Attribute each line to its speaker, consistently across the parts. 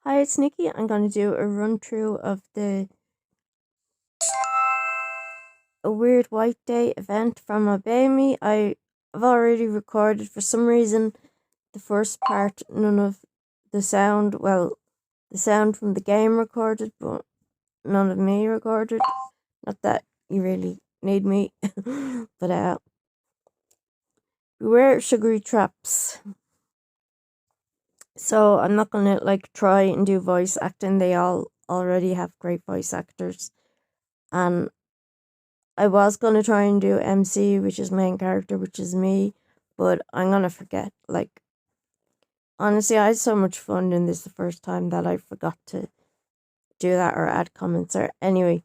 Speaker 1: Hi, it's Nikki. I'm going to do a run through of a Weird White Day event from Obey Me. I've already recorded, for some reason, the first part. None of the sound, the sound from the game recorded, but none of me recorded. Not that you really need me, but beware sugary traps. So I'm not gonna try and do voice acting. They all already have great voice actors, and I was gonna try and do MC, which is main character, which is me, but I'm gonna forget. Honestly, I had so much fun doing this the first time that I forgot to do that or add comments or anyway.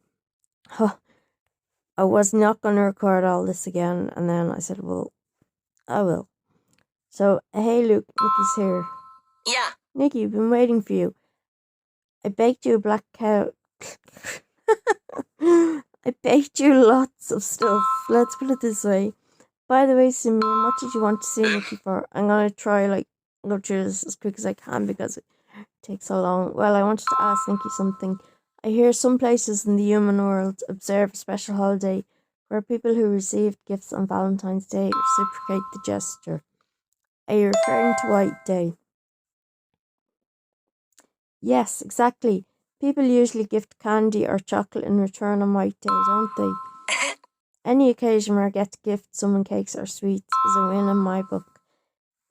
Speaker 1: I was not gonna record all this again, and then I said, well, I will. So, hey Luke, Nikki's here.
Speaker 2: Yeah.
Speaker 1: Nikki, I've been waiting for you. I baked you a black cow. I baked you lots of stuff. Let's put it this way. By the way, Simeon, what did you want to see Nikki for? I'm gonna try go through this as quick as I can because it takes so long. Well, I wanted to ask Nikki something. I hear some places in the human world observe a special holiday where people who received gifts on Valentine's Day reciprocate the gesture. Are you referring to White Day? Yes, exactly. People usually gift candy or chocolate in return on White Day, don't they? Any occasion where I get to gift someone cakes or sweets is a win in my book.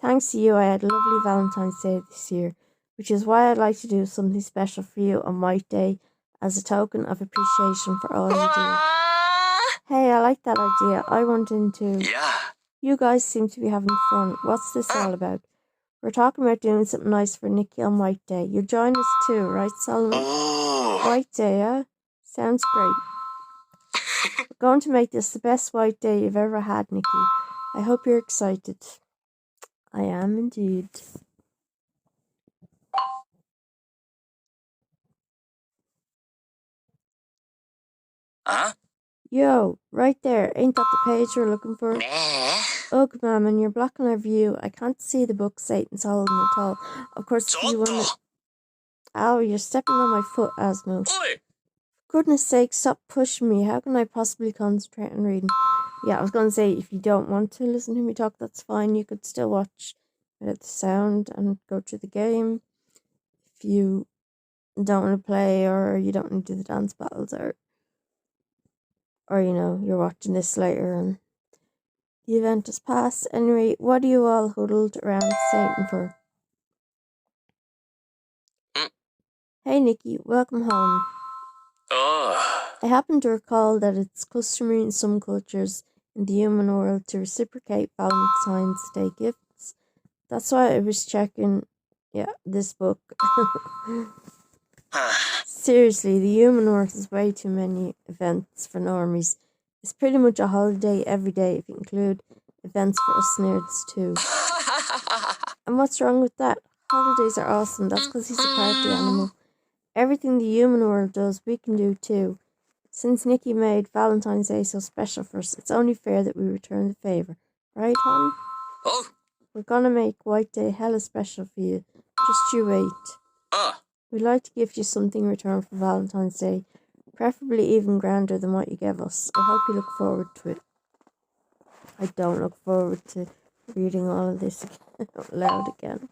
Speaker 1: Thanks to you, I had a lovely Valentine's Day this year, which is why I'd like to do something special for you on White Day as a token of appreciation for all you do. Hey, I like that idea. I want in too.
Speaker 2: Yeah.
Speaker 1: You guys seem to be having fun. What's this all about? We're talking about doing something nice for Nikki on White Day. You'll join us too, right, Solomon?
Speaker 2: Oh.
Speaker 1: White Day, eh? Sounds great. We're going to make this the best White Day you've ever had, Nikki. I hope you're excited. I am indeed.
Speaker 2: Huh?
Speaker 1: Yo, right there. Ain't that the page you're looking for? Ugh, Mammon, you're blocking our view. I can't see the book Satan's holding at all. Of course, if you want to... Ow, you're stepping on my foot, Asmo.
Speaker 2: Oi.
Speaker 1: Goodness sake, stop pushing me. How can I possibly concentrate on reading? Yeah, I was going to say, if you don't want to listen to me talk, that's fine. You could still watch the sound and go through the game. If you don't want to play or you don't want to do the dance battles or you're watching this later and the event has passed. Anyway, what are you all huddled around Satan for? Hey Nikki, welcome home.
Speaker 2: Oh.
Speaker 1: I happen to recall that it's customary in some cultures in the human world to reciprocate Valentine's Day gifts. That's why I was checking, this book. Seriously, the human world has way too many events for normies. It's pretty much a holiday every day if you include events for us nerds too. And what's wrong with that? Holidays are awesome. That's because he's a party animal. Everything the human world does, we can do too. Since Nikki made Valentine's Day so special for us, it's only fair that we return the favour. Right, hon?
Speaker 2: Oh.
Speaker 1: We're gonna make White Day hella special for you. Just you wait. We'd like to give you something in return for Valentine's Day, preferably even grander than what you gave us. I hope you look forward to it. I don't look forward to reading all of this out loud again.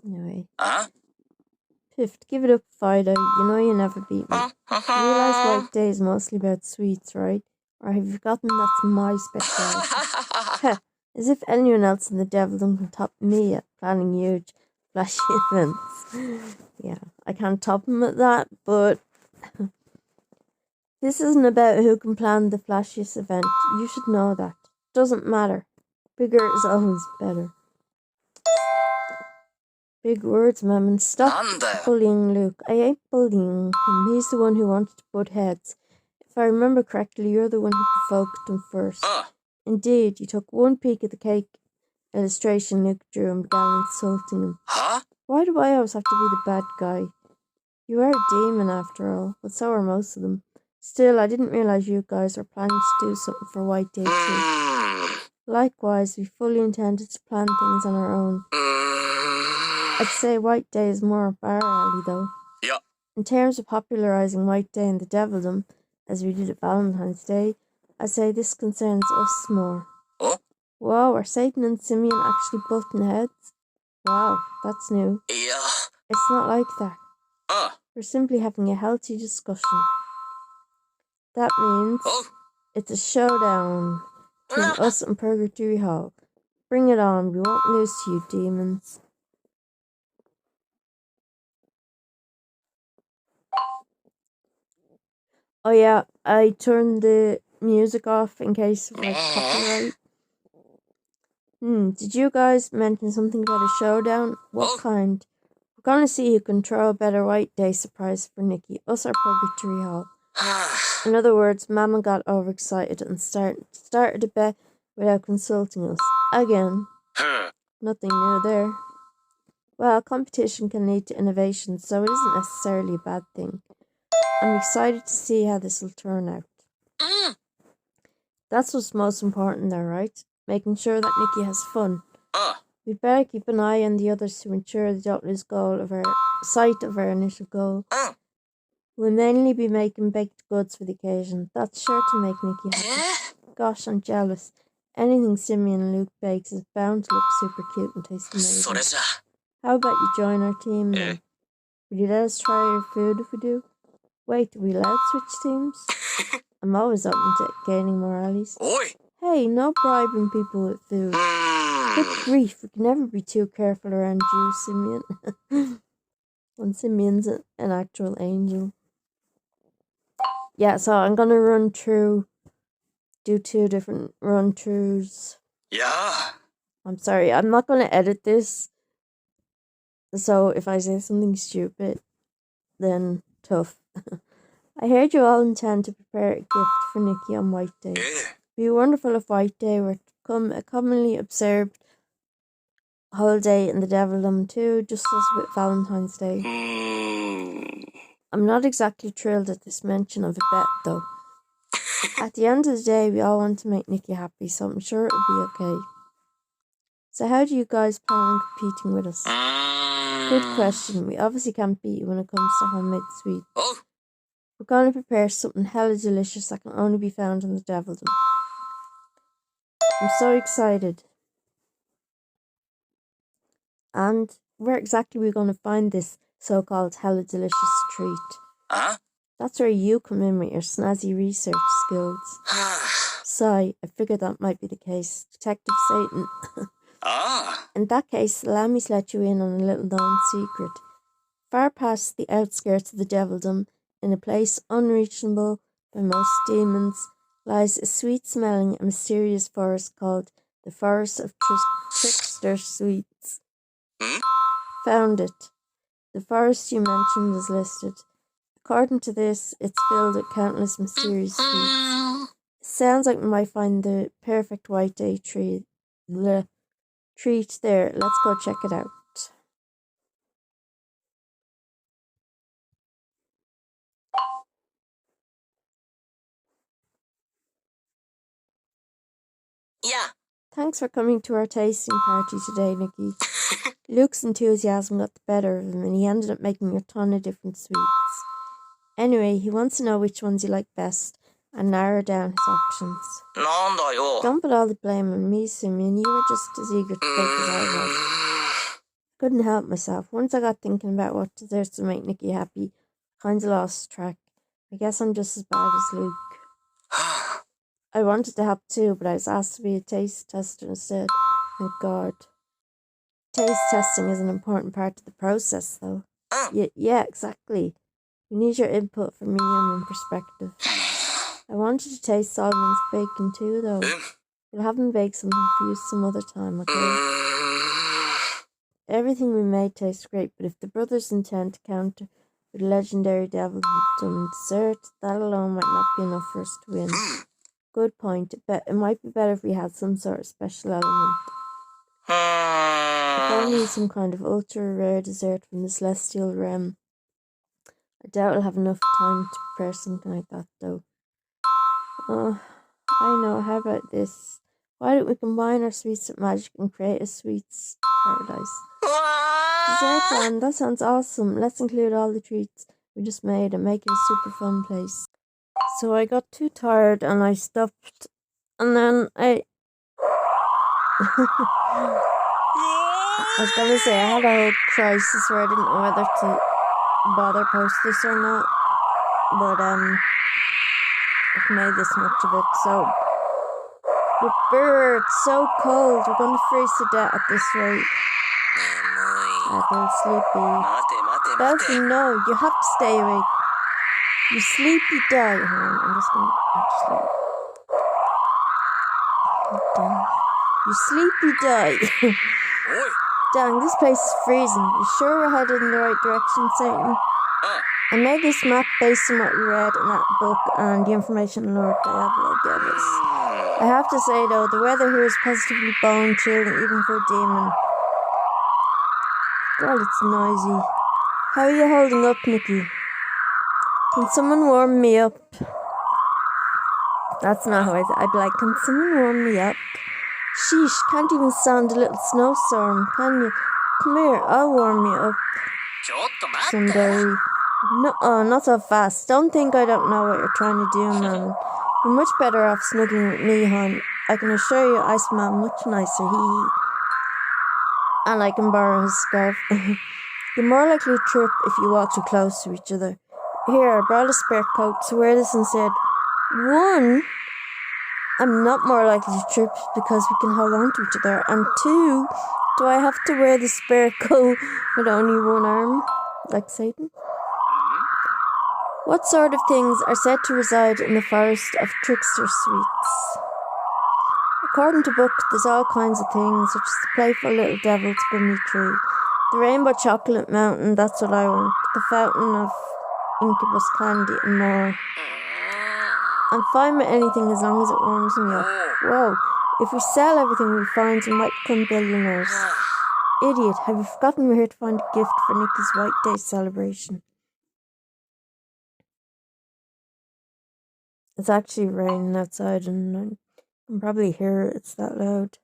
Speaker 1: Anyway. Pift, give it up, Fido. You know you never beat me. You realise White Day is mostly about sweets, right? Or have you forgotten that's my speciality? As if anyone else in the Devildom can top me at planning huge, flashy events. Yeah, I can't top him at that, but this isn't about who can plan the flashiest event. You should know that. Doesn't matter. Bigger is always better. Big words, Mammon. Stop bullying Luke. I ain't bullying him. He's the one who wanted to butt heads. If I remember correctly, you're the one who provoked him first. Indeed, you took one peek at the cake illustration Luke drew and began insulting him.
Speaker 2: Huh?
Speaker 1: Why do I always have to be the bad guy? You are a demon after all, but so are most of them. Still, I didn't realise you guys were planning to do something for White Day too. Likewise, we fully intended to plan things on our own. I'd say White Day is more up our alley, though.
Speaker 2: Yeah.
Speaker 1: In terms of popularising White Day in the Devildom, as we did at Valentine's Day, I'd say this concerns us more.
Speaker 2: Oh?
Speaker 1: Whoa, are Satan and Simeon actually butting heads? Wow, that's new.
Speaker 2: Yeah.
Speaker 1: It's not like that. We're simply having a healthy discussion. That means it's a showdown between us and Purgatory Hall. Bring it on, we won't lose to you, demons. Oh yeah, I turned the music off in case of copyright. Did you guys mention something about a showdown? What kind? We're gonna see who can throw a better White Day surprise for Nikki, us or Purgatory Hall. In other words, Mama got overexcited and started a bet without consulting us. Again. Nothing new there. Well, competition can lead to innovation, so it isn't necessarily a bad thing. I'm excited to see how this will turn out. That's what's most important there, right? Making sure that Nikki has fun. We'd better keep an eye on the others to ensure they don't lose sight of our initial goal. We'll mainly be making baked goods for the occasion. That's sure to make Nikki happy. Gosh, I'm jealous. Anything Simeon and Luke bakes is bound to look super cute and taste amazing. How about you join our team then? Will you let us try your food if we do? Wait, are we allowed to switch teams? I'm always open to gaining more allies. Hey, no bribing people with food. Good grief, we can never be too careful around you, Simeon. When Simeon's an actual angel. Yeah, so I'm gonna do 2 different run-throughs.
Speaker 2: Yeah.
Speaker 1: I'm sorry, I'm not gonna edit this. So if I say something stupid, then tough. I heard you all intend to prepare a gift for Nikki on White Day. It'd be wonderful if White Day were to become a commonly observed holiday in the Devildom too, just as with Valentine's Day. I'm not exactly thrilled at this mention of a bet, though. At the end of the day, we all want to make Nikki happy, so I'm sure it'll be okay. So how do you guys plan on competing with us? Good question. We obviously can't beat you when it comes to homemade sweets. We're going to prepare something hella delicious that can only be found in the Devildom. I'm so excited. And where exactly are we going to find this so-called hella delicious treat? That's where you come in with your snazzy research skills. Sigh, I figured that might be the case. Detective Satan. In that case, allow me to let you in on a little known secret. Far past the outskirts of the Devildom, in a place unreachable by most demons, lies a sweet-smelling and mysterious forest called the Forest of Trickster Sweets. Found it. The forest you mentioned is listed. According to this, it's filled with countless mysterious sweets. Sounds like we might find the perfect White Day treat there. Let's go check it out.
Speaker 2: Yeah.
Speaker 1: Thanks for coming to our tasting party today, Nikki. Luke's enthusiasm got the better of him and he ended up making a ton of different sweets. Anyway, he wants to know which ones you like best and narrow down his options. Don't put all the blame on me, Simeon. You were just as eager to bake as I was. Couldn't help myself. Once I got thinking about what desserts to make Nikki happy, I kinda lost track. I guess I'm just as bad as Luke. I wanted to help too, but I was asked to be a taste tester instead. Thank God. Taste testing is an important part of the process, though. Yeah, exactly. We need your input from a human perspective. I wanted to taste Solomon's bacon too, though. We'll have him bake something for you some other time, okay? Everything we made tastes great, but if the brothers intend to counter with a legendary devil dessert, that alone might not be enough for us to win. Good point. It might be better if we had some sort of special element. If only some kind of ultra rare dessert from the celestial realm. I doubt I'll have enough time to prepare something like that, though. I know, how about this? Why don't we combine our sweets with magic and create a sweets paradise? Dessert land, that sounds awesome. Let's include all the treats we just made and make it a super fun place. So I got too tired and I stopped, and then I was gonna say I had a whole crisis where I didn't know whether to bother post this or not, but I've made this much of it. So the bird, so cold, we're gonna freeze to death at this rate. I feel sleepy. Belfie, no, you have to stay awake. You sleepy die. Hang on, I'm just gonna actually. Damn. You sleepy die. Dang, this place is freezing. You sure we're headed in the right direction, Satan? I made this map based on what we read in that book and the information Lord Diablo gave us. I have to say though, the weather here is positively bone chilling even for a demon. God, it's noisy. How are you holding up, Nikki? Can someone warm me up? That's not how I'd be like, can someone warm me up? Sheesh, can't even stand a little snowstorm, can you? Come here, I'll warm you up. Someday. No, not so fast. Don't think I don't know what you're trying to do, man. You're much better off snuggling with me, hon. I can assure you I smell much nicer, hee. And I can borrow his scarf. You're more likely to trip if you walk too close to each other. Here, I brought a spare coat, so wear this instead. 1, I'm not more likely to trip because we can hold on to each other. And 2, do I have to wear the spare coat with only one arm, like Satan? What sort of things are said to reside in the forest of trickster sweets? According to book, there's all kinds of things, such as the playful little devil's gummy tree, the rainbow chocolate mountain, that's what I want, the fountain of incubus candy and more. I'm fine with anything as long as it warms me up. Whoa, if we sell everything we find, we might become billionaires. Idiot, have you forgotten we're here to find a gift for Nikki's White Day celebration? It's actually raining outside and I can probably hear it, it's that loud.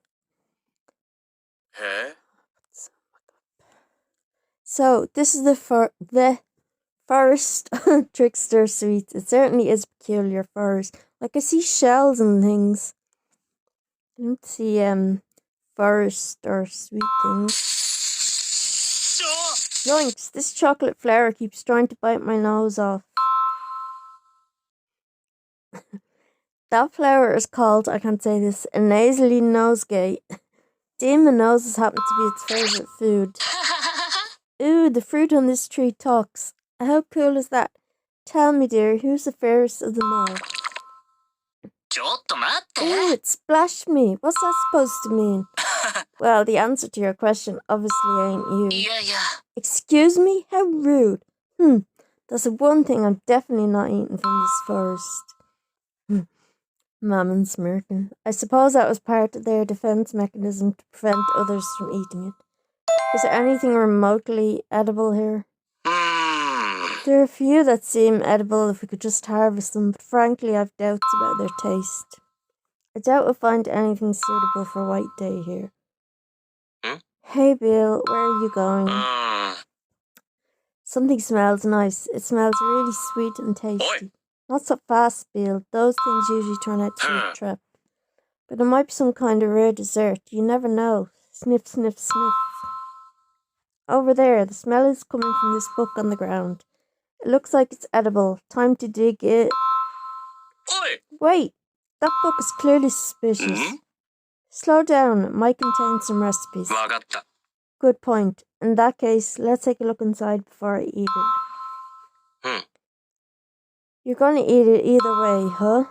Speaker 1: So, this is the forest trickster sweets. It certainly is a peculiar forest. Like, I see shells and things. I don't see, forest or sweet things. Yoinks, this chocolate flower keeps trying to bite my nose off. That flower is called, I can't say this, a nasally nosegay. Demon noses happen to be its favourite food. Ooh, the fruit on this tree talks. How cool is that? Tell me, dear, who's the fairest of them all? Ooh, it splashed me. What's that supposed to mean? Well, the answer to your question obviously ain't you. Excuse me? How rude. That's the one thing I'm definitely not eating from this forest. Mammon smirking. I suppose that was part of their defense mechanism to prevent others from eating it. Is there anything remotely edible here? There are a few that seem edible if we could just harvest them, but frankly I've doubts about their taste. I doubt we'll find anything suitable for White Day here. Hey Bill, where are you going? Something smells nice. It smells really sweet and tasty. Not so fast, Bill. Those things usually turn out to be a trap. But it might be some kind of rare dessert. You never know. Sniff, sniff, sniff. Over there, the smell is coming from this book on the ground. It looks like it's edible. Time to dig it. Wait, that book is clearly suspicious. Slow down, it might contain some recipes. Good point. In that case, let's take a look inside before I eat it. You're gonna eat it either way, huh?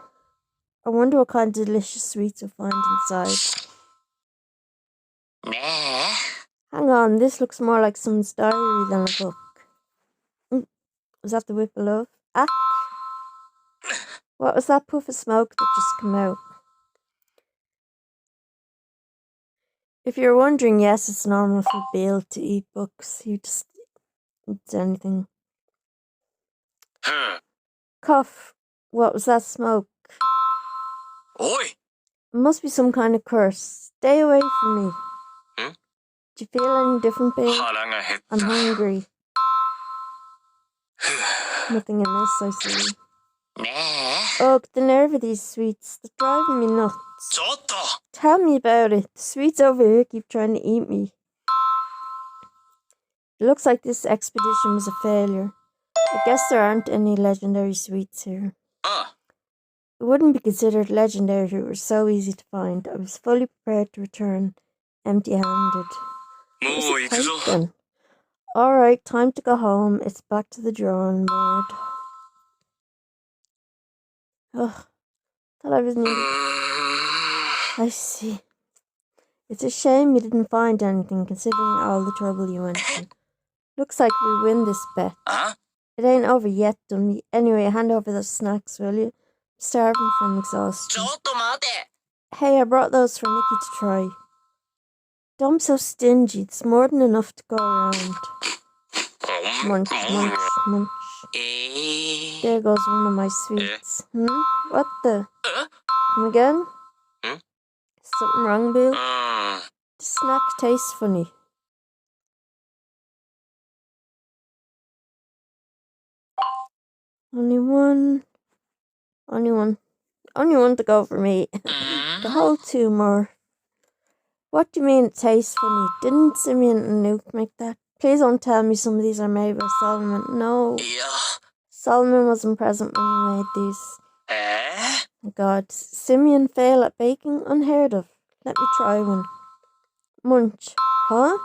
Speaker 1: I wonder what kind of delicious sweets you'll find inside. Hang on, this looks more like someone's diary than a book. Was that the whip of love? Ah! What was that puff of smoke that just came out? If you're wondering, yes, it's normal for Bill to eat books. He just eats anything. Cough. What was that smoke? It must be some kind of curse. Stay away from me.
Speaker 2: Hmm?
Speaker 1: Do you feel any different, babe?
Speaker 2: 화랑을 했다.
Speaker 1: I'm hungry. Nothing in this, I see.
Speaker 2: 네.
Speaker 1: Oh, the nerve of these sweets. They're driving me nuts.
Speaker 2: 좋다.
Speaker 1: Tell me about it. The sweets over here keep trying to eat me. It looks like this expedition was a failure. I guess there aren't any legendary sweets here. It wouldn't be considered legendary if it were so easy to find. I was fully prepared to return empty-handed. What was the cake then? Alright, time to go home. It's back to the drawing board. Ugh, thought I was nearly... I see. It's a shame you didn't find anything, considering all the trouble you went to. Looks like we win this bet. It ain't over yet, dummy. Anyway, hand over those snacks, will you? I'm starving from exhaustion. Hey, I brought those for Nikki to try. Don't be so stingy. It's more than enough to go around. Munch, munch, munch. There goes one of my sweets. What the? Come again? Something wrong, Bill? The snack tastes funny. Only one to go for me. The whole 2 more. What do you mean it tastes funny? Didn't Simeon and Luke make that? Please don't tell me some of these are made by Solomon. No. Solomon wasn't present when he made these. Oh God. Simeon fail at baking? Unheard of. Let me try one. Munch. Huh?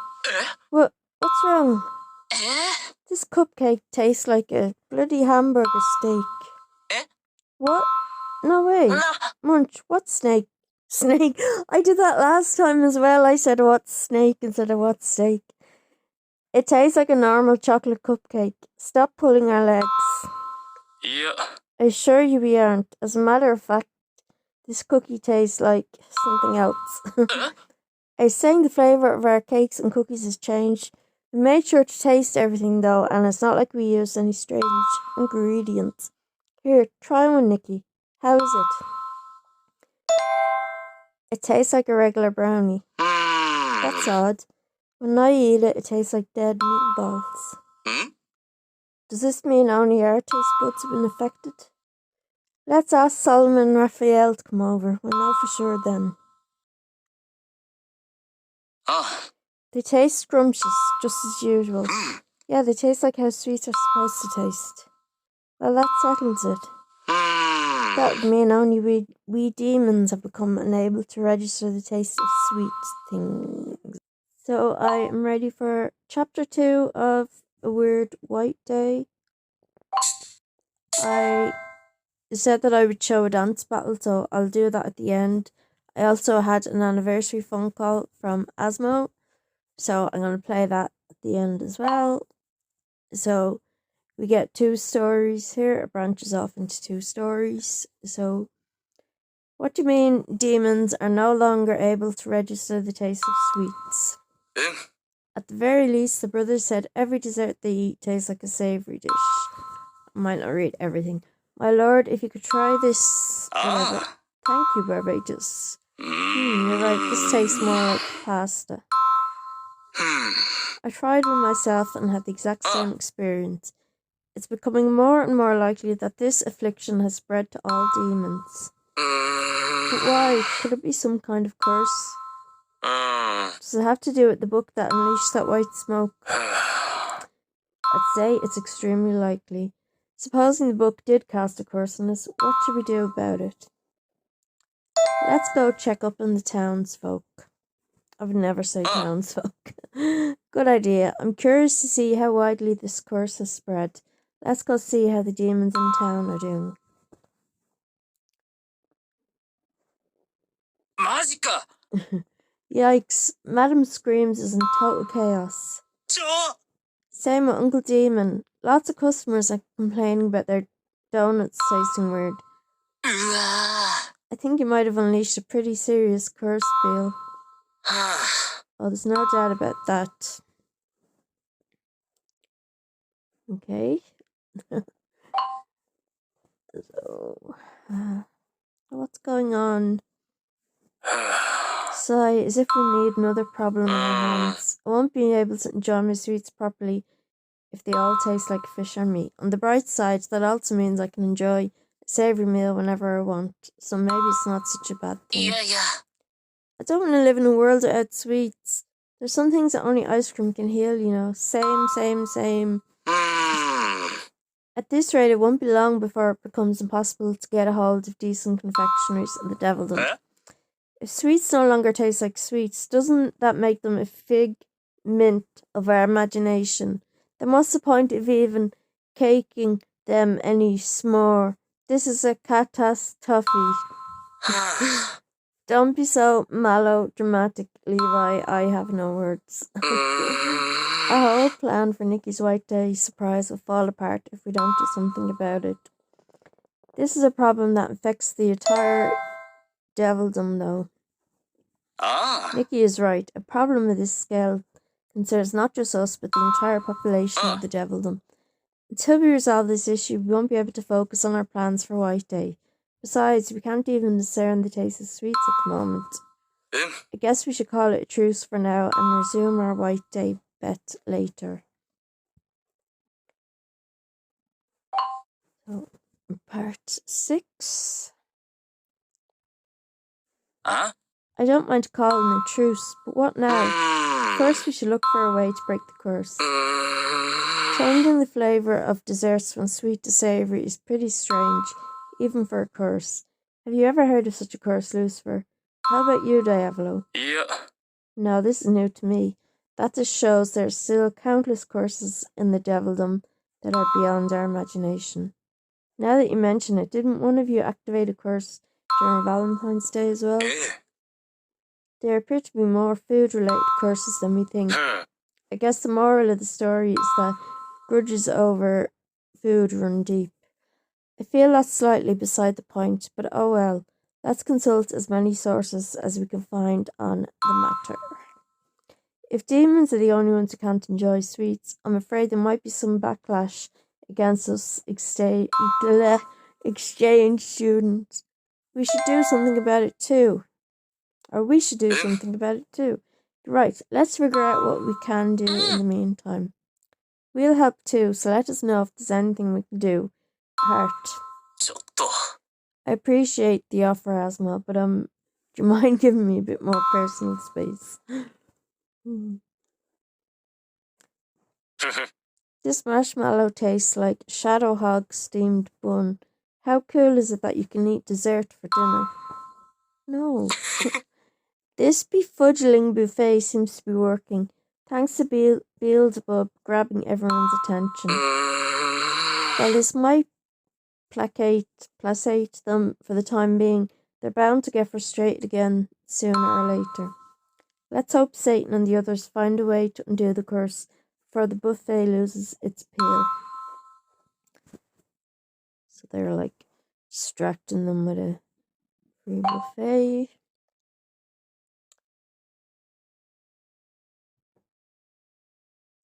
Speaker 1: What's wrong? This cupcake tastes like a bloody hamburger steak. What? No way. Munch, what snake? Snake? I did that last time as well. I said what snake instead of what steak. It tastes like a normal chocolate cupcake. Stop pulling our legs.
Speaker 2: Yeah.
Speaker 1: I assure you we aren't. As a matter of fact, this cookie tastes like something else. I was saying the flavour of our cakes and cookies has changed. We made sure to taste everything though, and it's not like we used any strange ingredients. Here, try one, Nikki. How is it? It tastes like a regular brownie. That's odd. When I eat it, it tastes like dead meatballs. Does this mean only our taste buds have been affected? Let's ask Solomon and Raphael to come over. We'll know for sure then. They taste scrumptious, just as usual. Yeah, they taste like how sweets are supposed to taste. Well, that settles it. That would mean only we demons have become unable to register the taste of sweet things. So I am ready for chapter 2 of A Weird White Day. I said that I would show a dance battle, so I'll do that at the end. I also had an anniversary phone call from Asmo, so I'm going to play that at the end as well. So we get 2 stories here. It branches off into 2 stories. So, what do you mean demons are no longer able to register the taste of sweets? At the very least, the brothers said every dessert they eat tastes like a savoury dish. I might not read everything. My lord, if you could try this... Thank you, Barbatus. You're right, this tastes more like pasta. I tried one myself and had the exact same experience. It's becoming more and more likely that this affliction has spread to all demons. But why? Could it be some kind of curse? Does it have to do with the book that unleashed that white smoke? I'd say it's extremely likely. Supposing the book did cast a curse on us, what should we do about it? Let's go check up on the townsfolk. I would never say townsfolk. Good idea. I'm curious to see how widely this curse has spread. Let's go see how the demons in town are doing.
Speaker 2: Magica!
Speaker 1: Yikes. Madam Screams is in total chaos. Same with Uncle Demon. Lots of customers are complaining about their donuts tasting weird. I think you might have unleashed a pretty serious curse, Bill. Oh, there's no doubt about that. Okay. So, what's going on? Sigh, as if we need another problem on our hands. I won't be able to enjoy my sweets properly if they all taste like fish or meat. On the bright side, that also means I can enjoy a savoury meal whenever I want, so maybe it's not such a bad thing. I don't want to live in a world without sweets. There's some things that only ice cream can heal, you know. Same. At this rate, it won't be long before it becomes impossible to get a hold of decent confectionaries in the devildom. If sweets no longer taste like sweets, doesn't that make them a figment of our imagination? Then what's the point of even caking them any more? This is a catastrophe. Don't be so melodramatic, Levi. I have no words. Our whole plan for Nikki's White Day surprise will fall apart if we don't do something about it. This is a problem that affects the entire devildom, though. Nikki is right. A problem of this scale concerns not just us, but the entire population of the devildom. Until we resolve this issue, we won't be able to focus on our plans for White Day. Besides, we can't even discern the taste of sweets at the moment. I guess we should call it a truce for now and resume our White Day bet later. So, part 6. I don't mind calling a truce, but what now? First, we should look for a way to break the curse. Changing the flavour of desserts from sweet to savoury is pretty strange, even for a curse. Have you ever heard of such a curse, Lucifer? How about you, Diavolo?
Speaker 2: Yeah.
Speaker 1: No, this is new to me. That just shows there are still countless curses in the devildom that are beyond our imagination. Now that you mention it, didn't one of you activate a curse during Valentine's Day as well? There appear to be more food-related curses than we think. I guess the moral of the story is that grudges over food run deep. I feel that's slightly beside the point, but oh well. Let's consult as many sources as we can find on the matter. If demons are the only ones who can't enjoy sweets, I'm afraid there might be some backlash against us exchange students. We should do something about it too. Right, let's figure out what we can do in the meantime. We'll help too, so let us know if there's anything we can do. Heart. I appreciate the offer, Asma, but do you mind giving me a bit more personal space? This marshmallow tastes like Shadow Hog steamed bun. How cool is it that you can eat dessert for dinner? No. This befuddling buffet seems to be working. Thanks to Beelzebub grabbing everyone's attention. While this might placate them for the time being, they're bound to get frustrated again sooner or later. Let's hope Satan and the others find a way to undo the curse before the buffet loses its appeal. So they're like distracting them with a free buffet.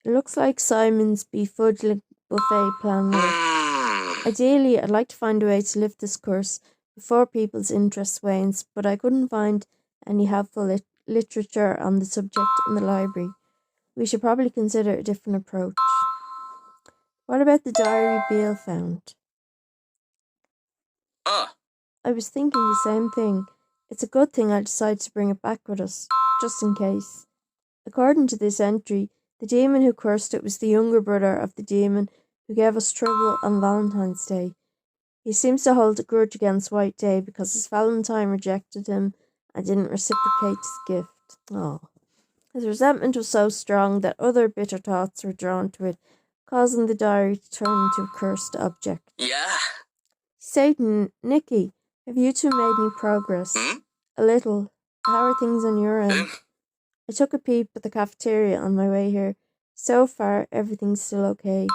Speaker 1: It looks like Simon's befuddling buffet plan worked. Ideally, I'd like to find a way to lift this curse before people's interest wanes, but I couldn't find any helpful literature on the subject in the library. We should probably consider a different approach. What about the diary Beale found? I was thinking the same thing. It's a good thing I decided to bring it back with us, just in case. According to this entry, the demon who cursed it was the younger brother of the demon who gave us trouble on Valentine's Day. He seems to hold a grudge against White Day because his Valentine rejected him and didn't reciprocate his gift. Oh. His resentment was so strong that other bitter thoughts were drawn to it, causing the diary to turn into a cursed object.
Speaker 2: Yeah.
Speaker 1: Satan, Nikki, have you two made any progress? A little. How are things on your end? I took a peep at the cafeteria on my way here. So far, everything's still okay.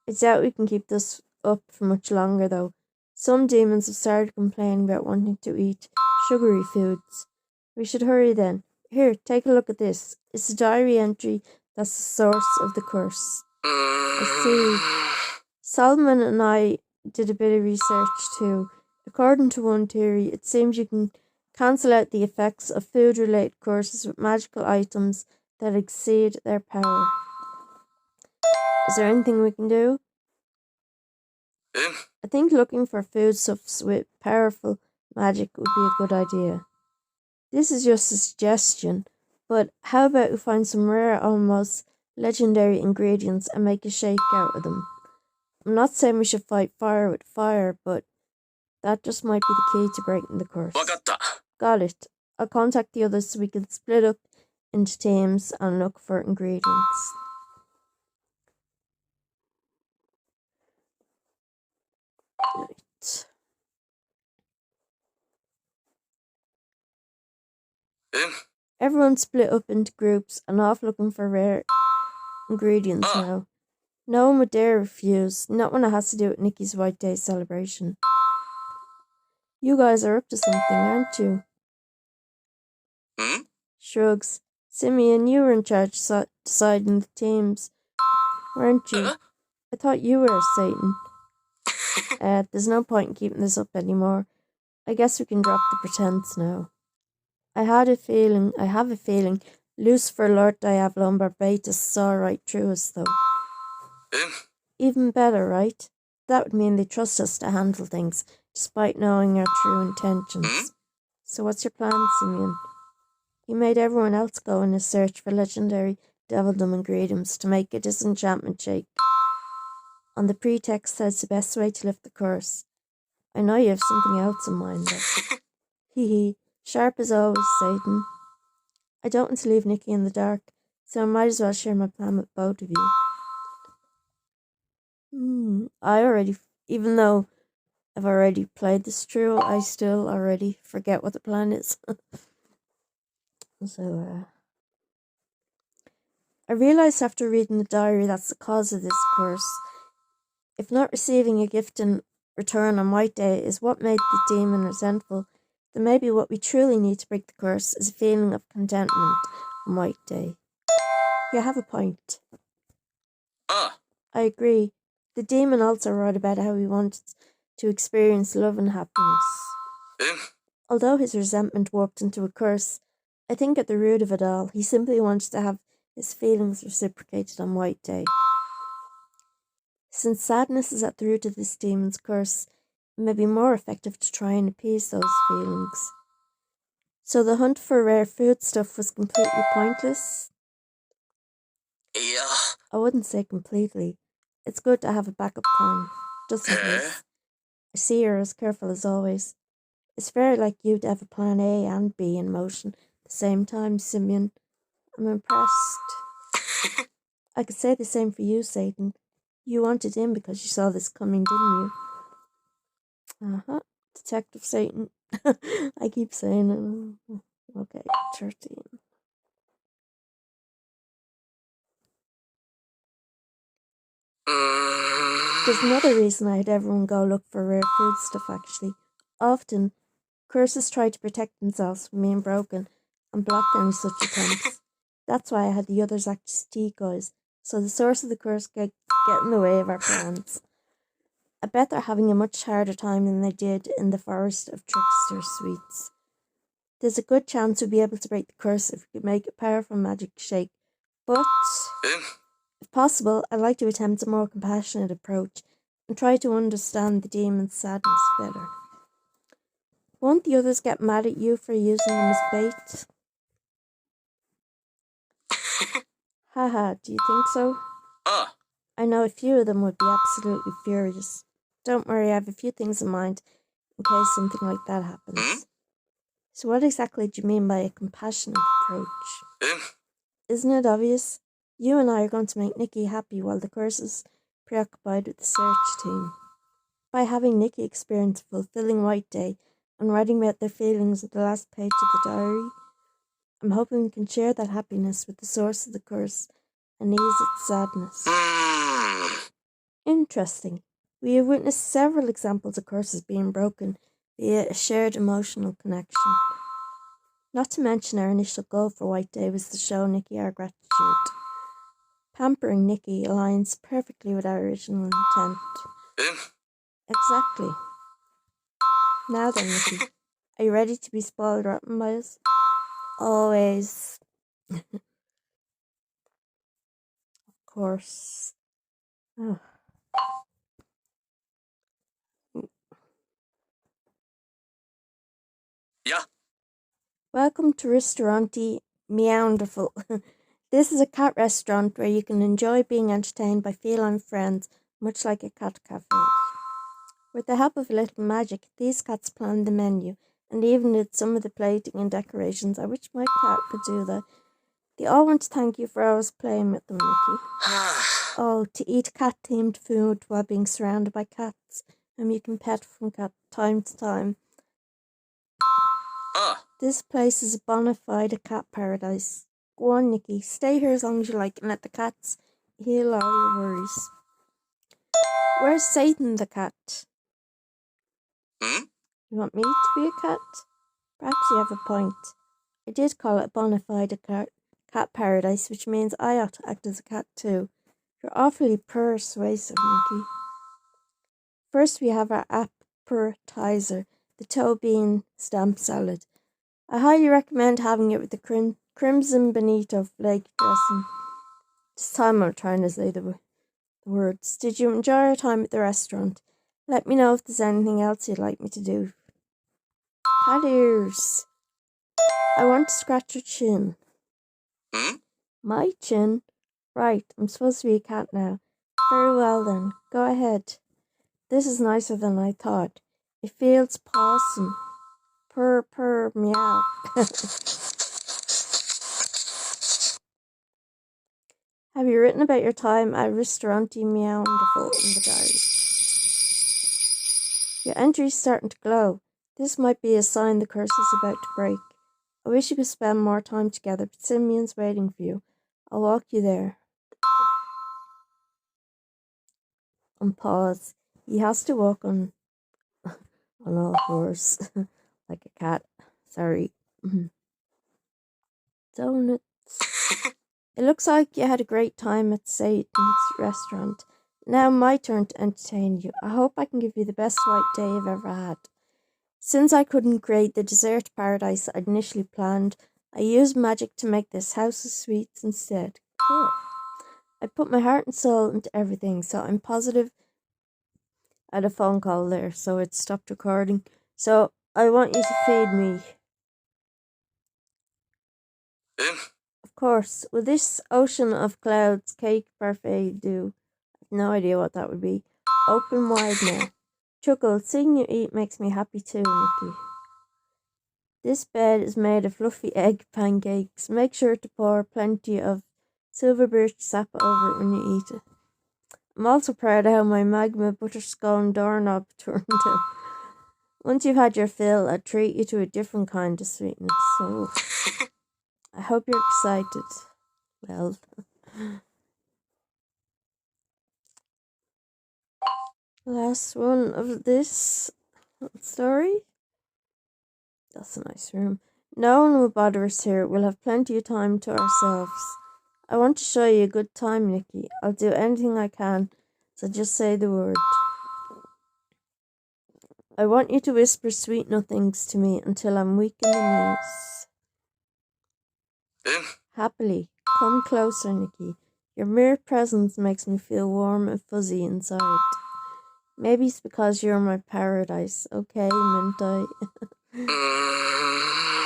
Speaker 1: I doubt we can keep this up for much longer, though. Some demons have started complaining about wanting to eat sugary foods. We should hurry then. Here, take a look at this. It's a diary entry that's the source of the curse. I see. Solomon and I did a bit of research too. According to one theory, it seems you can Cancel out the effects of food-related curses with magical items that exceed their power. Is there anything we can do? I think looking for foodstuffs with powerful magic would be a good idea. This is just a suggestion, but how about we find some rare, almost legendary ingredients and make a shake out of them? I'm not saying we should fight fire with fire, but that just might be the key to breaking the curse. Got it. I'll contact the others so we can split up into teams and look for ingredients. Right. Everyone split up into groups and off looking for rare ingredients now. No one would dare refuse, not when it has to do with Nikki's White Day celebration. You guys are up to something, aren't you? Shrugs. Simeon, you were in charge deciding the teams, weren't you? I thought you were Satan. There's no point in keeping this up anymore. I guess we can drop the pretense now. I have a feeling Lucifer, Lord Diablo and Barbatus saw right through us though. Even better, right? That would mean they trust us to handle things, despite knowing our true intentions. So what's your plan, Simeon? You made everyone else go in a search for legendary devildom ingredients to make a disenchantment shake, on the pretext that it's the best way to lift the curse. I know you have something else in mind, though. Hee hee, sharp as always, Satan. I don't want to leave Nikki in the dark, so I might as well share my plan with both of you. Even though I've already played this through, I still already forget what the plan is. I realised after reading the diary that's the cause of this curse. If not receiving a gift in return on White Day is what made the demon resentful, then maybe what we truly need to break the curse is a feeling of contentment on White Day. You have a point. I agree. The demon also wrote about how he wanted to experience love and happiness. Although his resentment warped into a curse, I think at the root of it all, he simply wanted to have his feelings reciprocated on White Day. Since sadness is at the root of this demon's curse, it may be more effective to try and appease those feelings. So the hunt for rare foodstuff was completely pointless?
Speaker 2: Yeah.
Speaker 1: I wouldn't say completely. It's good to have a backup plan, just in case. I see you're as careful as always. It's very like you to have a plan A and B in motion at the same time, Simeon. I'm impressed. I could say the same for you, Satan. You wanted in because you saw this coming, didn't you? Detective Satan. I keep saying it. Okay, 13. There's another reason I had everyone go look for rare food stuff, actually. Often, curses try to protect themselves from being broken and block any such attempts. That's why I had the others act as decoys, so the source of the curse get in the way of our plans. I bet they're having a much harder time than they did in the Forest of Trickster Sweets. There's a good chance we'll be able to break the curse if we could make a powerful magic shake, but if possible, I'd like to attempt a more compassionate approach and try to understand the demon's sadness better. Won't the others get mad at you for using them as bait? Haha, do you think so? I know a few of them would be absolutely furious. Don't worry, I have a few things in mind in case something like that happens. So what exactly do you mean by a compassionate approach? Isn't it obvious? You and I are going to make Nikki happy while the curse is preoccupied with the search team. By having Nikki experience a fulfilling White Day and writing about their feelings at the last page of the diary, I'm hoping we can share that happiness with the source of the curse and ease its sadness. Interesting. We have witnessed several examples of curses being broken via a shared emotional connection. Not to mention our initial goal for White Day was to show Nikki our gratitude. Pampering Nikki aligns perfectly with our original intent. Exactly. Now then, Nikki, Are you ready to be spoiled rotten by us? Always. Of course. Oh.
Speaker 2: Yeah.
Speaker 1: Welcome to Restauranti Meownderful. This is a cat restaurant where you can enjoy being entertained by feline friends, much like a cat cafe. With the help of a little magic, these cats planned the menu and even did some of the plating and decorations. I wish my cat could do that. They all want to thank you for always playing with them, Nikki. Oh, to eat cat-themed food while being surrounded by cats, whom you can pet from time to time. This place is a bona fide cat paradise. Go on, Nikki. Stay here as long as you like and let the cats heal all your worries. Where's Satan the cat?
Speaker 2: Hmm?
Speaker 1: You want me to be a cat? Perhaps you have a point. I did call it a bona fide cat paradise, which means I ought to act as a cat too. You're awfully persuasive, Nikki. First we have our appetizer, the toe bean stamp salad. I highly recommend having it with the crimson bonito flake dressing. This time I'm trying to say the words. Did you enjoy your time at the restaurant? Let me know if there's anything else you'd like me to do. Cat ears. I want to scratch your chin.
Speaker 2: Hmm?
Speaker 1: My chin? Right, I'm supposed to be a cat now. Very well then, go ahead. This is nicer than I thought. It feels possum. Purr, purr, meow. Have you written about your time at Restauranti Meownderful in the diary? Your entry's starting to glow. This might be a sign the curse is about to break. I wish you could spend more time together, but Simeon's waiting for you. I'll walk you there. And pause. He has to walk on all fours, like a cat. Sorry. Donuts. It looks like you had a great time at Satan's restaurant. Now my turn to entertain you. I hope I can give you the best white day you've ever had. Since I couldn't create the dessert paradise I'd initially planned, I used magic to make this house of sweets instead. Cool. I put my heart and soul into everything, so I'm positive I had a phone call there, so it stopped recording. So I want you to feed me. Of course. Will this ocean of clouds cake parfait do? I've no idea what that would be. Open wide now. Chuckle, seeing you eat makes me happy too, Nikki. This bed is made of fluffy egg pancakes. Make sure to pour plenty of silver birch sap over it when you eat it. I'm also proud of how my magma butterscone doorknob turned out. Once you've had your fill, I'll treat you to a different kind of sweetness. So I hope you're excited. Well, last one of this story. That's a nice room. No one will bother us here. We'll have plenty of time to ourselves. I want to show you a good time, Nikki. I'll do anything I can, so just say the word. I want you to whisper sweet nothings to me until I'm weak in the knees. Happily. Come closer, Nikki. Your mere presence makes me feel warm and fuzzy inside. Maybe it's because you're my paradise, okay, Minty?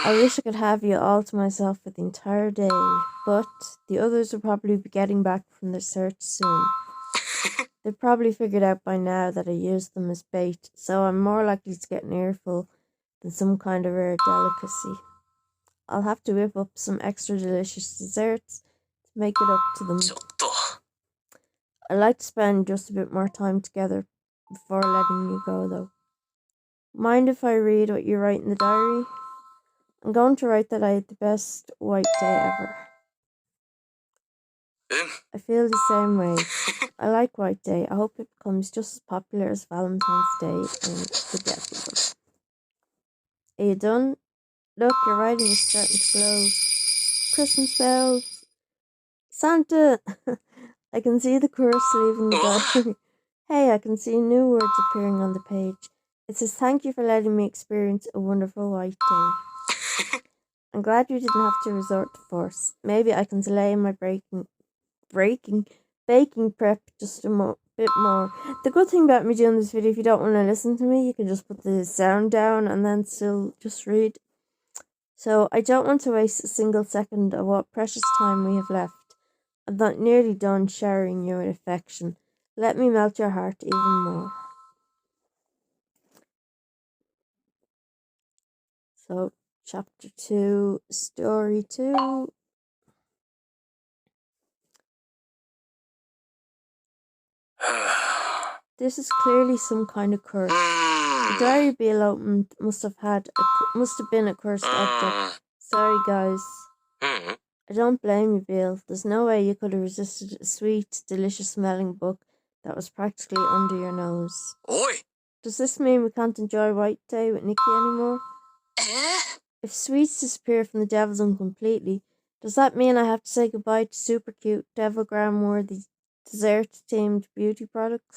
Speaker 1: I wish I could have you all to myself for the entire day, but the others will probably be getting back from their search soon. They've probably figured out by now that I used them as bait, so I'm more likely to get an earful than some kind of rare delicacy. I'll have to whip up some extra delicious desserts to make it up to them. I'd like to spend just a bit more time together before letting you go, though. Mind if I read what you write in the diary? I'm going to write that I had the best white day ever. I feel the same way. I like White Day. I hope it becomes just as popular as Valentine's Day and the death of them. Are you done? Look, your writing is starting to glow. Christmas bells. Santa! I can see the curse leaving the diary. Hey, I can see new words appearing on the page. It says, "Thank you for letting me experience a wonderful white day. I'm glad you didn't have to resort to force. Maybe I can delay my baking prep just a bit more." The good thing about me doing this video, if you don't want to listen to me, you can just put the sound down and then still just read. So I don't want to waste a single second of what precious time we have left. I'm not nearly done showering you with affection. Let me melt your heart even more. So, chapter 2, story 2. This is clearly some kind of curse. The diary Bill opened must have been a cursed object. Sorry, guys. I don't blame you, Bill. There's no way you could have resisted a sweet, delicious-smelling book that was practically under your nose.
Speaker 2: Oi!
Speaker 1: Does this mean we can't enjoy White Day with Nikki anymore? If sweets disappear from the Devil's Own completely, does that mean I have to say goodbye to super cute, Devilgram-worthy, dessert-themed beauty products?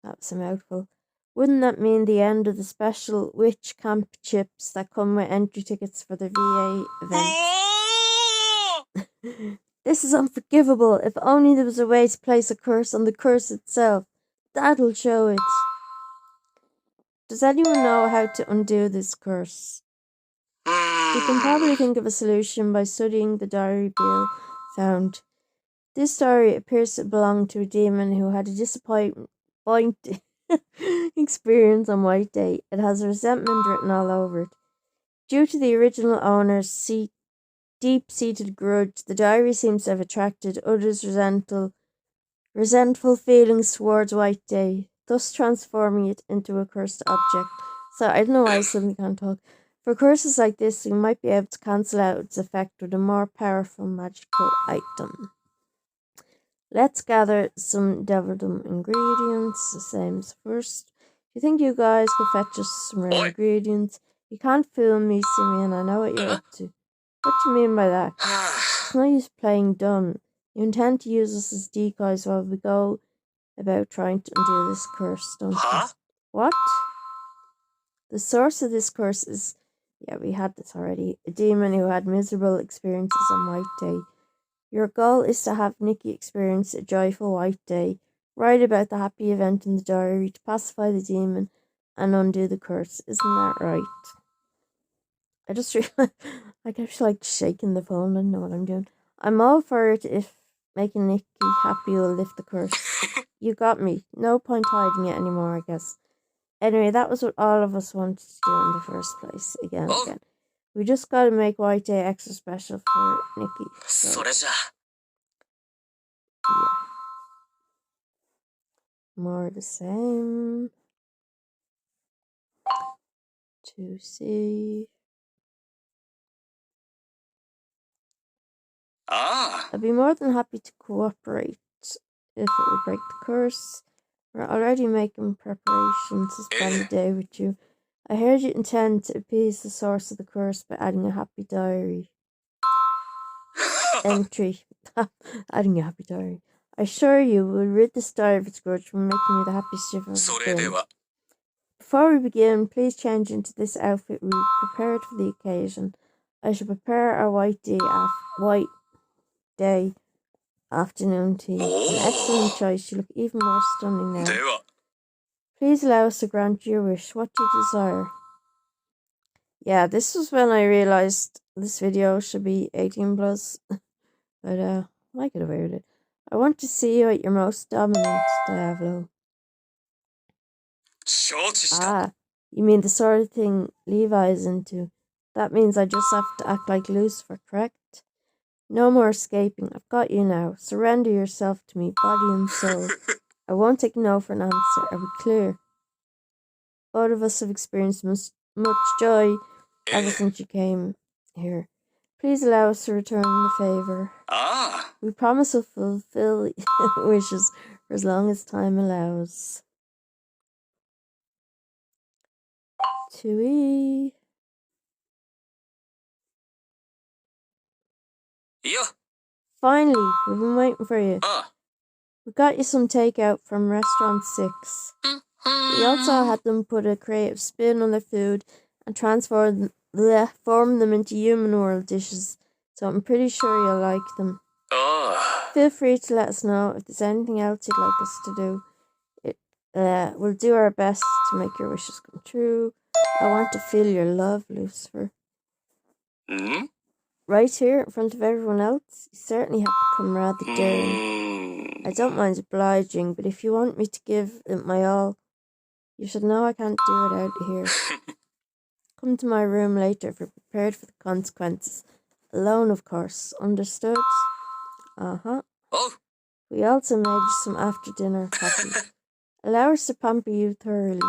Speaker 1: That's a mouthful. Wouldn't that mean the end of the special witch camp chips that come with entry tickets for the VA events? This is unforgivable. If only there was a way to place a curse on the curse itself. That'll show it. Does anyone know how to undo this curse? You can probably think of a solution by studying the diary Bill found. This diary appears to belong to a demon who had a disappointing experience on White Day. It has resentment written all over it. Due to the original owner's deep-seated grudge, the diary seems to have attracted others' resentful feelings towards White Day, thus transforming it into a cursed object. So I don't know why I suddenly can't talk. For curses like this, we might be able to cancel out its effect with a more powerful magical item. Let's gather some devildom ingredients, the same as first. Do you think you guys could fetch us some rare ingredients? You can't fool me, Simeon. I know what you're up to. What do you mean by that? It's no use playing dumb. You intend to use us as decoys while we go about trying to undo this curse, don't you? What? The source of this curse is... Yeah, we had this already. A demon who had miserable experiences on White Day. Your goal is to have Nikki experience a joyful White Day. Write about the happy event in the diary to pacify the demon and undo the curse. Isn't that right? I just realized I kept like shaking the phone. I don't know what I'm doing. I'm all for it if making Nikki happy will lift the curse. You got me. No point hiding it anymore, I guess. Anyway, that was what all of us wanted to do in the first place. Again. We just gotta make White Day extra special for Nikki. So, yeah. More the same. 2C. I'd be more than happy to cooperate if it would break the curse. We're already making preparations to spend the day with you. I heard you intend to appease the source of the curse by adding a happy diary entry. Adding a happy diary. I assure you will rid this diary of its grudge from making you the happiest you've ever been. Before we begin, please change into this outfit we prepared for the occasion. I shall prepare our White Day afternoon tea. An excellent choice. You look even more stunning now. Please allow us to grant you your wish. What do you desire? Yeah, this was when I realized this video should be 18 plus. But I get away with it. I want to see you at your most dominant, Diablo. Ah, you mean the sort of thing Levi is into. That means I just have to act like Lucifer, correct? No more escaping. I've got you now. Surrender yourself to me, body and soul. I won't take no for an answer. Are we clear? Both of us have experienced much joy ever since you came here. Please allow us to return the favor. We promise to fulfill wishes for as long as time allows. 2E. Finally, we've been waiting for you. We got you some takeout from Restaurant 6. We also had them put a creative spin on their food and form them into human world dishes, so I'm pretty sure you'll like them. Feel free to let us know if there's anything else you'd like us to do. We'll do our best to make your wishes come true. I want to feel your love, Lucifer. Right here in front of everyone else, you certainly have become rather daring. I don't mind obliging, but if you want me to give it my all, you should know I can't do it out here. Come to my room later if you're prepared for the consequences. Alone, of course. Understood? Uh-huh. We also made you some after-dinner coffee. Allow us to pamper you thoroughly.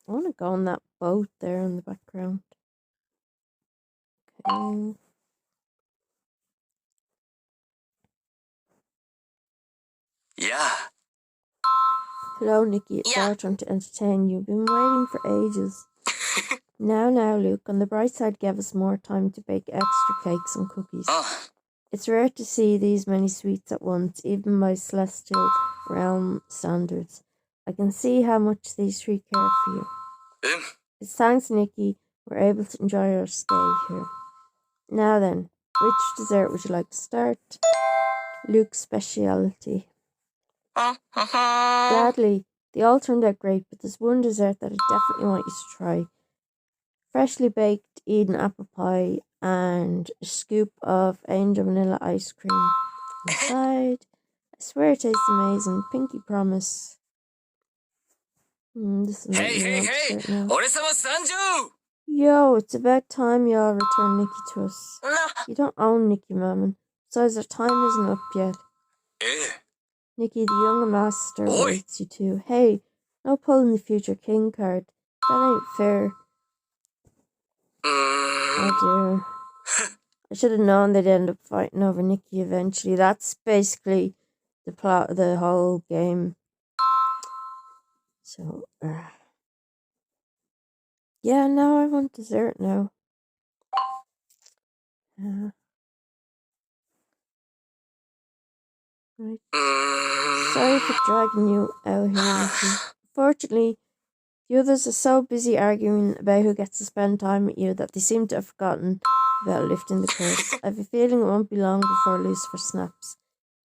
Speaker 1: I want to go on that boat there in the background. Okay.
Speaker 2: Yeah.
Speaker 1: Hello, Nikki. It's our turn to entertain you. Been waiting for ages. Now, Luke. On the bright side, give us more time to bake extra cakes and cookies. It's rare to see these many sweets at once, even by celestial realm standards. I can see how much these three care for you. It's thanks, Nikki, we're able to enjoy our stay here. Now then, which dessert would you like to start? Luke's speciality. Gladly. They all turned out great, but there's one dessert that I definitely want you to try. Freshly baked Eden apple pie and a scoop of angel vanilla ice cream inside. I swear it tastes amazing. Pinky promise. This is hey! Yo, it's about time y'all return Nikki to us. You don't own Nikki, Mammon. Besides, our time isn't up yet. Nikki, the young master waits you too. Hey, no pulling the future king card. That ain't fair. Oh dear. I should have known they'd end up fighting over Nikki eventually. That's basically the plot of the whole game. So, yeah, now I want dessert now. Right. Sorry for dragging you out here, Nikki. Fortunately, the others are so busy arguing about who gets to spend time with you that they seem to have forgotten about lifting the curse. I have a feeling it won't be long before Lucifer snaps.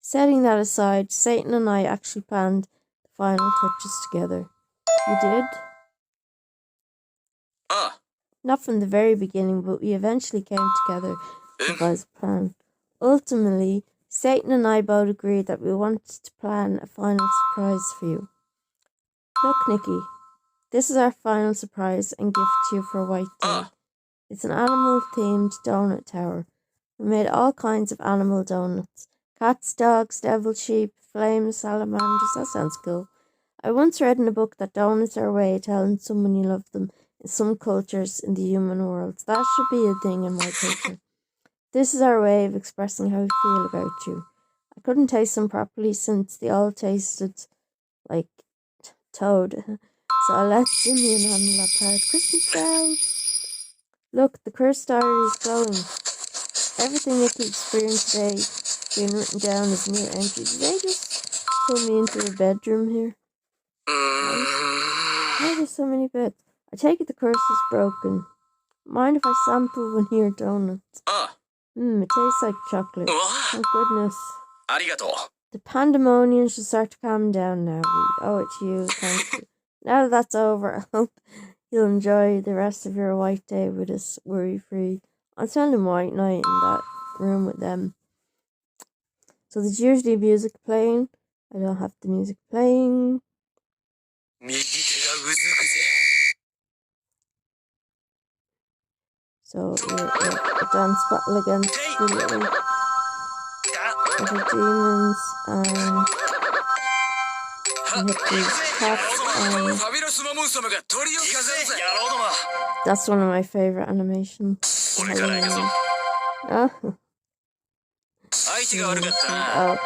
Speaker 1: Setting that aside, Satan and I actually planned the final touches together. You did? Not from the very beginning, but we eventually came together to devise a plan. Ultimately, Satan and I both agreed that we wanted to plan a final surprise for you. Look, Nikki, this is our final surprise and gift to you for a white day. It's an animal-themed donut tower. We made all kinds of animal donuts. Cats, dogs, devil sheep, flames, salamanders. That sounds cool. I once read in a book that donuts are a way of telling someone you love them in some cultures in the human world. That should be a thing in my culture. This is our way of expressing how we feel about you. I couldn't taste them properly since they all tasted like toad. So I let Jimmy and handle that part. Christmas bells! Look, the curse diary is glowing. Everything Nikki experienced today being written down as mere entry. Did they just pull me into the bedroom here? Why are there so many beds? I take it the curse is broken. Mind if I sample one of your donuts? It tastes like chocolate. Thank goodness. The pandemonium should start to calm down now. We owe it to you. Thank you. Now that that's over, I hope you'll enjoy the rest of your white day with us, worry-free. I'm spending white night in that room with them. So there's usually music playing. I don't have the music playing. So we're a dance battle against the little other demons, and we hit these cats, and that's one of my favourite animations. Oh. Oh,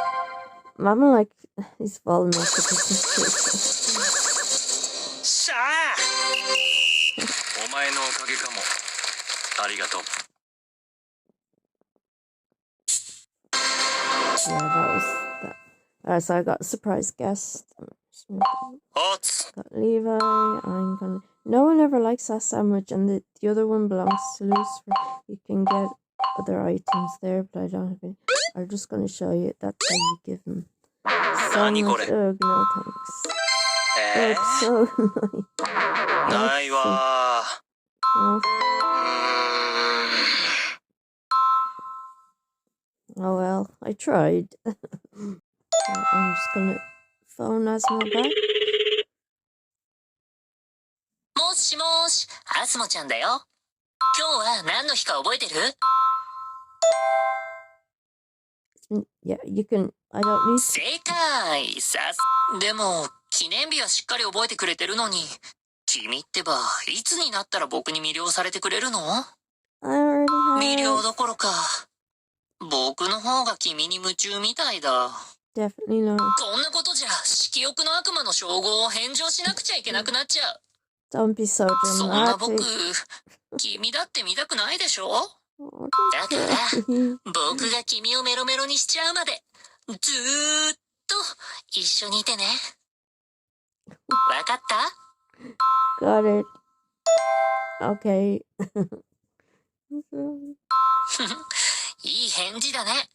Speaker 1: Mama, like, he's falling off the Christmas tree. Yeah, that was that. Alright, so I got a surprise guest.
Speaker 2: おつ。
Speaker 1: Got Levi. I'm gonna. No one ever likes that sandwich, and the other one belongs to Lucifer. You can get other items there, but I don't have any. I'm just gonna show you. That's how you give them sandwich. Oh no, thanks. Oh, it's so nice.
Speaker 2: ないわー。
Speaker 1: Oh well, I tried. So I'm just gonna phone Asmo back.
Speaker 3: もしもーし、アスモちゃんだよ。今日は何の日か覚えてる？
Speaker 1: Yeah, you can. I don't need.
Speaker 3: 正解。でも、記念日はしっかり覚えてくれてるのに、君ってば、いつになったら僕に魅了されてくれるの？
Speaker 1: I already
Speaker 3: 魅
Speaker 1: have.
Speaker 3: 了どころか、僕の方が君に夢中みたいだ。
Speaker 1: Definitely not.
Speaker 3: こんなことじゃ、色欲の悪魔の称号を返上しなくちゃいけなくなっちゃう。
Speaker 1: Don't be so
Speaker 3: そんな僕、
Speaker 1: dramatic.
Speaker 3: 君だって見たくないでしょ？
Speaker 1: Oh,
Speaker 3: だか
Speaker 1: don't
Speaker 3: ら、
Speaker 1: cry.
Speaker 3: 僕が君をメロメロにしちゃうまで、ずーっと一緒にいてね。わかった？
Speaker 1: Got it. Okay.
Speaker 3: いい返事だね。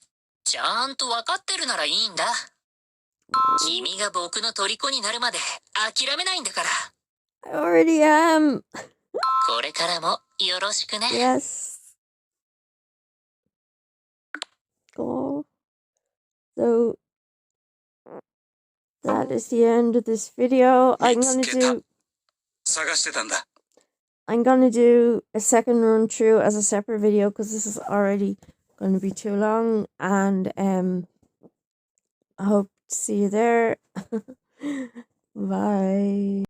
Speaker 3: ちゃんとわかってるならいいんだ。君が僕の虜になるまで諦めないんだから。
Speaker 1: I already am.
Speaker 3: これからもよろしくね。
Speaker 1: Yes. Oh. So that is the end of this video. I'm gonna do a second run through as a separate video because this is already going to be too long, and I hope to see you there. Bye.